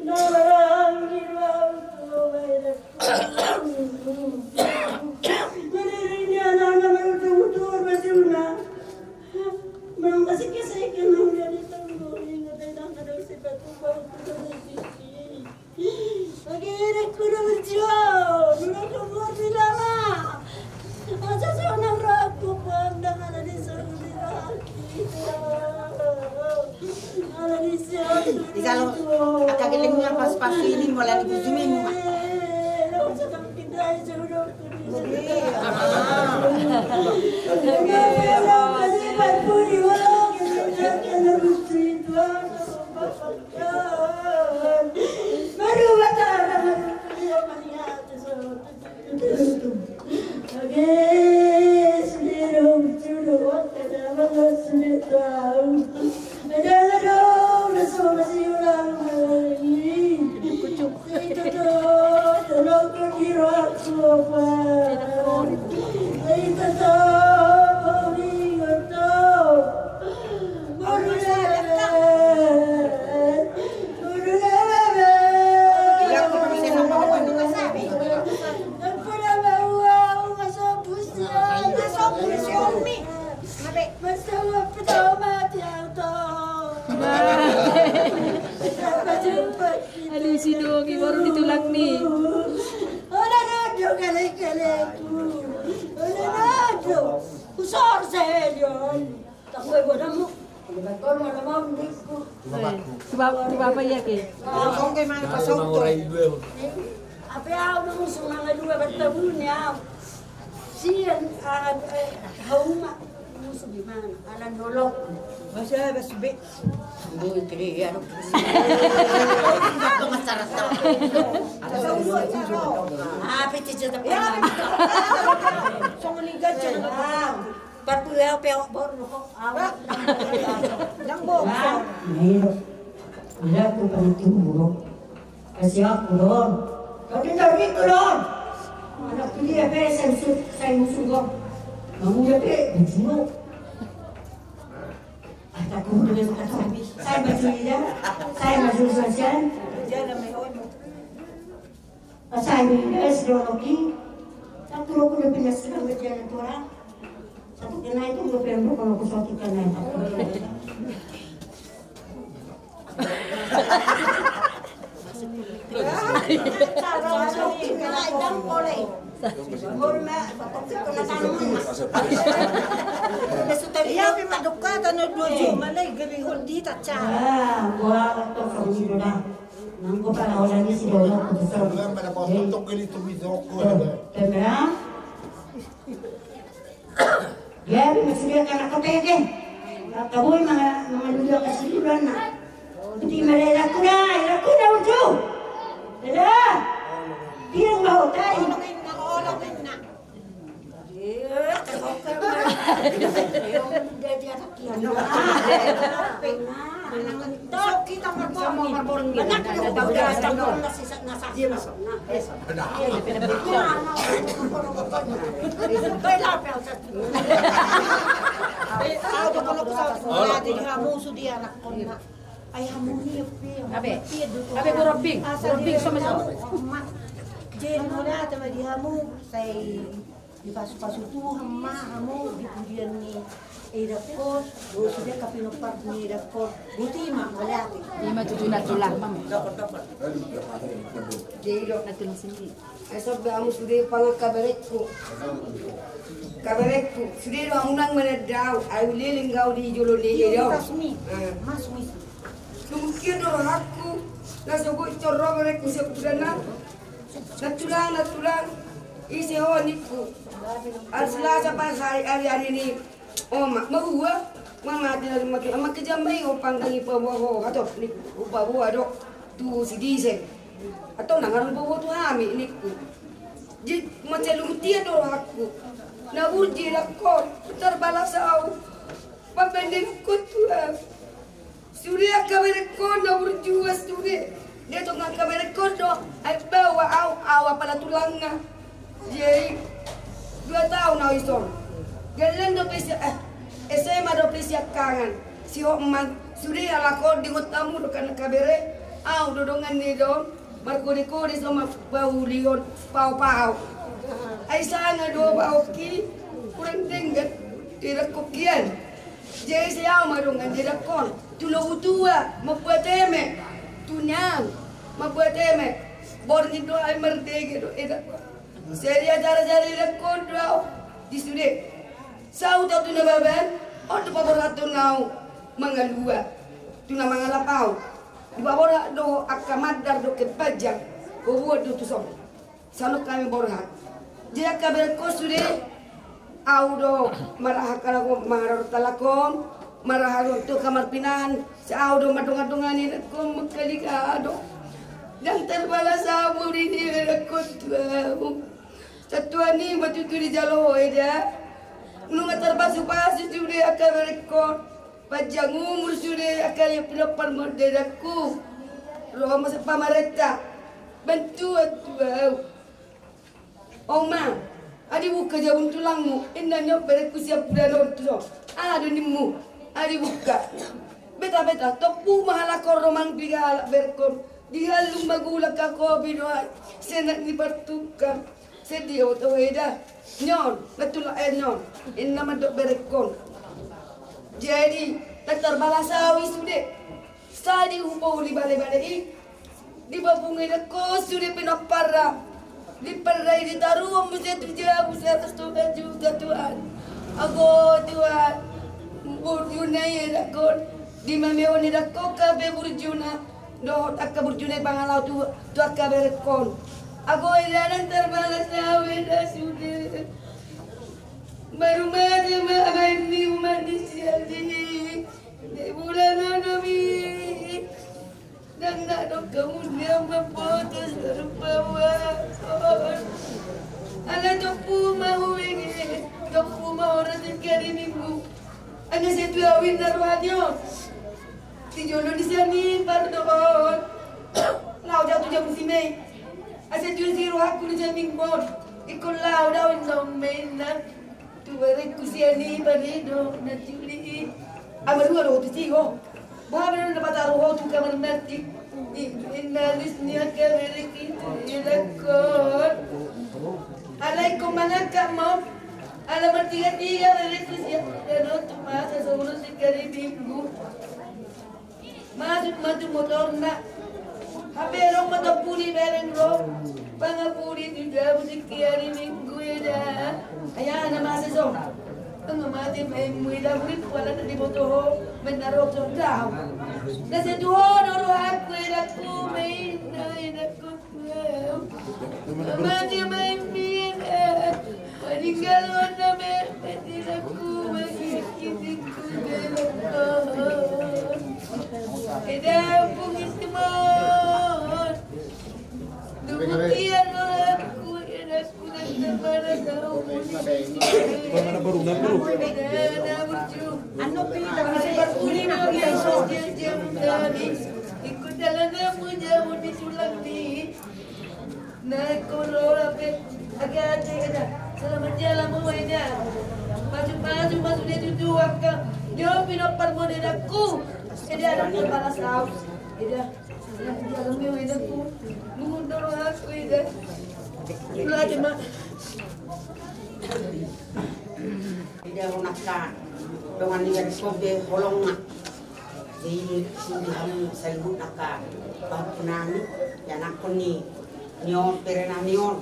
Marami daw doon, Menirinya anak betul-betul berjuna. Masih kisah kenal dari tangguh ingat dan ada sifat ubah sisi. Akhirnya kuda berjuang, mereka buat lama. Masa seorang ragu pandang ada di sana ada di sana. Kalau agak gelengnya pas-pas ini mulai dibujumin. Ayo kele-keleku. Ayo. Usor sejon. Tak boleh bodohmu. Betul malam niku. Coba apa ya ke? Kau ke mana pasang tu? Apa yang orang musuh mana dua bertemu ni? Sian hauma musuh di mana? Anak nolok. Masih bersibik. Boy kiri ya. Apa masalah tu? Apa cerita apa? Semua ni gajah. Batu ya peok baru kok awak nang bong. Iya tu penting buruk. Kasih aku don. Kau tidak gitu don. Anak tu dia saya musuh kau. Kamu dia bunuh. Aku dengan kata saya masih dia. Saya masih sosial. Jangan mehon. Saya ini sedonoki. Tak turun aku lebih nasihat berjalan tu orang. Satu kena itu gue pengen kalau aku satu kena itu. Iya, memang dekat tanah dua jam mana gering hondi tak cah. Gua waktu kamu sudah nangko para orang ini si dono besar. Pada potong tok geli tu bizoko. Temera. Ya, masih dia kan aku tege. Kamu mga lulo kasi lulan na. Hindi malala ko na ujo. Dada. Bilang mau tayo. Olongin na. Kita marborong benak ko daw nasa ay hamuni Abe ko robing sama-sama. Jadi mula sama dia hamu saya di pasu-pasu tu hamu di kemudian ni edakor sudah kapinopar ni edakor buti mak malati Lima tulang mam. Jadi na tulang sendiri. esok kamu sudah panggil kabarekku sudah unang menedau ayu liling kau di jolo di jolo mas mi Mungkin orang aku nasi aku corro mereka sepudana natulang isi hawa niku asla apa hari ini mak mahua mama ada mak kejamai opang kali pawo atau niku pawo adok tu segise atau nangaran pawo tu hami niku jadi macam lumtia orang aku nabur jirakot terbalas au pabendin kutu Sudah kabarekon na berjuang sudah dia tu ngak kabarekon do ay bawa aw pala tulang nga jadi 2 tahun na ison galang do pesi SMA do pesi kangan si man sudah ala ko dingot tamu do kan kabere aw dodongan ni do markode-kode sama bau lion pau ay sana do bau ki kurang tinggal tidak kokian jadi saya mau dong tidak kon tulo utua mabuat eme tunyang mabuat eme borni do ay merdege do eda seria jara-jara ida kon do di sude sau tau tuna baban on do paborato nau mangalua tuna mangalapau di babora do akamadar do ke pajak ko buat do tusom sano kami borhat dia kabar ko sude audo marah kalau marah talakon marah untuk kamar pinan si audo madung-madungan ini ko makali ado dan terbalas amu ini ko tuau satuan ni matutu di jalo eda nunga terbasu-basu sude akal rekod pajang umur sude akal yang pilopar moderaku roh masa pamareta bantu tuau oma adi buka jauh tulangmu, indahnya bereku siap berada tu so. Ada nimu, adi buka. Beta topu mahala koromang bigal berkon. Dia lumba gula kako bidoa senat ni bertukar. Sedia oto eda nyon betul nyon. Inna madok berekon. Jadi tak balasawi sude. Sadi upau di bale-bale di babungai ko sude pinapara. Diparai ditaruh mesti tujuh 100 juta Tuhan. Aku Tuhan burjuna ya aku di mameoni dako kabe burjuna do takka burjuna bangalau tu akka berekon. Aku ilaran terbalas aweda sudah. Baru mati manusia di bulan Nabi. Dan nak dok kemudian berputus terbawa. Alah dokpu mau ini, dokpu mau rezeki minggu. Ana setu awin darwanyo. Ti jolo di sini pardon. Lau jatuh jam sini. Asa tu siru aku di jamin bon. Ikon lau dah indom mena. Tu beri kusiani barido natuli. Abaru ro tu tigo. Bahawa dapat aruh tu kamar mati. Inna lisnya kemeriki ilakon. Alaikum manaka mau. Alamat 3 dari Rusia dan untuk masa sebelum sekali minggu. Masuk motor nak. Habis mata puri bereng ro. Pangapuri juga sekian minggu ya. Ayah nama sesona. Mati muda murid wala di motor menaruh jauh. Nasi Tuhan orang aku main aku. Mati main meninggal warna aku bagi hidupku Eda bungis timur. Demikian aku aku dan para kau. Ano pita kasi berkuli na ikut dalam kamu jauh di sulam ni. Naik korora pe agak ada. Selamat jalan muanya. Masuk dia tu akak. Dia pinapar moderaku. Dia ada balas out. Dia jalan muanya aku. Mundur aku dia. Ila cuma dia nak dengan dia sobe holong nak. Jadi sudah saya nak bakunani ya nak koni nyon perena nyon.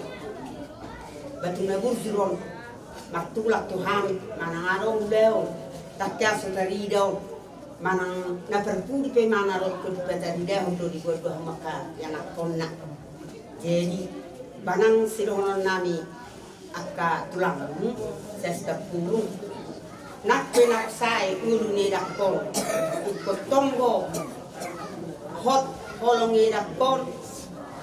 Batu nabur jiron matulak Tuhan manang arong leo takya sutari daw manang naperpudi pe manarot ko patari daw untuk dibuat maka yang nak konna. Jadi banang sironon nami akka tulang sesta pulung nak penak sai ulu ni dakon ikut tonggo hot holong ni dakon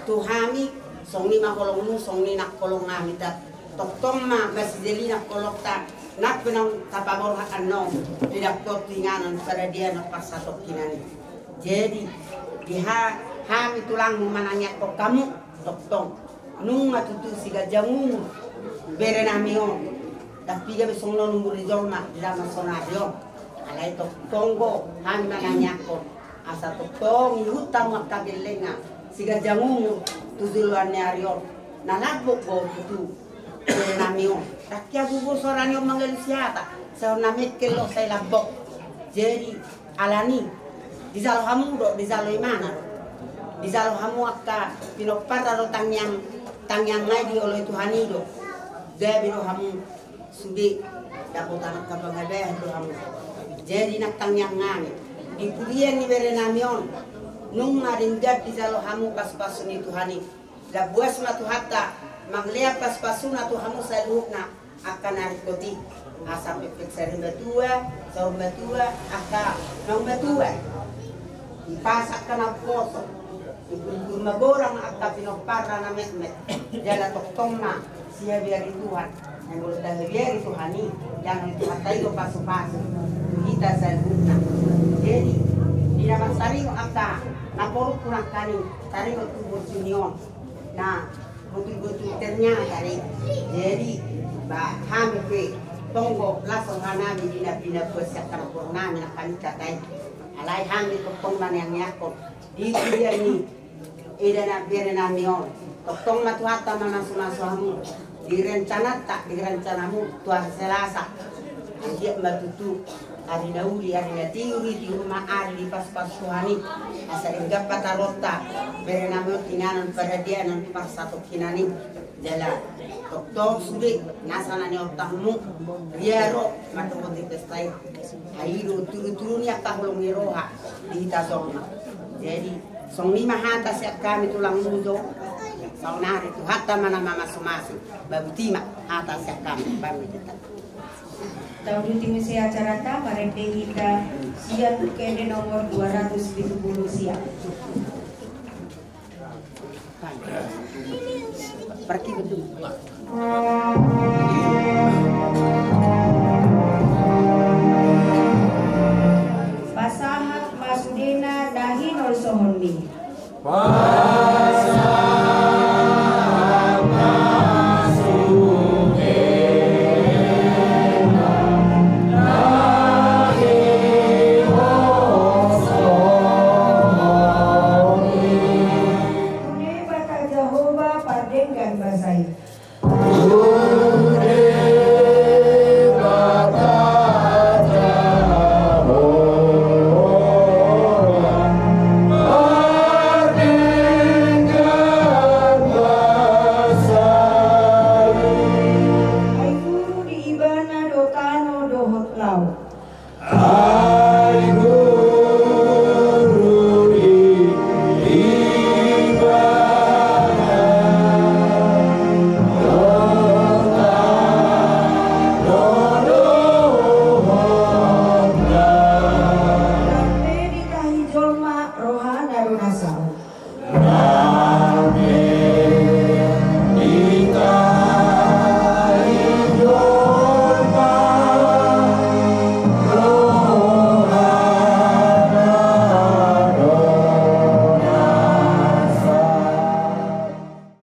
tuhami song ni ma holong nu song ni nak kolong ngami ta toktong ma basdeli nak kolok ta nak penang tapamor hakanno di dakon tinganan pada dia nak pasatok kinani. Jadi di hami tulang mananya kok kamu toktong nung matutu siga jamu berenamion tapi dia besong non muridolma di dalam sonario alai to tonggo han mananya ko asa to tong hutang makabelenga siga jamu tuzuluan ario nalabo ko tu berenamion takya bubu soranio mangelisiata sa namit kelo sai labok. Jadi alani di zalo hamu do di zalo imana di zalo hamu akka pinopara ro tangyang ngai di oleh Tuhan itu dia biru hamu sudi dapat anak kabangadeh do hamu. Jadi nak tangyang ngai di pudian ni berenamion nung marindat di zalo hamu pas-pasun itu Tuhan la buas matu hatta maglea pas-pasun tu hamu saluhna akan narikoti asa pepek sering betua saur betua aka nong betua ipasak kana foto ikut magorang akka pinopara na met jala toktong na siya biari Tuhan yang boleh dah biari Tuhani yang itu hatai ko pasu-pasu kita salutna. Jadi di dalam taring akka naporo kurang kani taring tubuh union na betul-betul ternyata tadi. Jadi bah hampe tonggo langsung hanami dina persiapan corona na kanita tay alai hami toktong man yang yakot di dia ni idana berenamion toktong matuhata manasuhamu direncana tak direncanamu tuah selasa dia matutu hari dauli hari tiuri di rumah ari di pas-pas Tuhani asa enggak patarota berenamion tinganan pada dia nanti pas satu kinani Jala doktor sudah nasana ni otakmu riaro matong di pestai hairu turu-turu ni akah ulung roha di tasongna. Jadi song lima hata siap kami tulang mudo saunari tu hatta mana mama sumasi babu tima hata siap kami baru kita. Tahun ultimo sa acara ta parente hita siap kende nomor 270 siap. Pergi betul.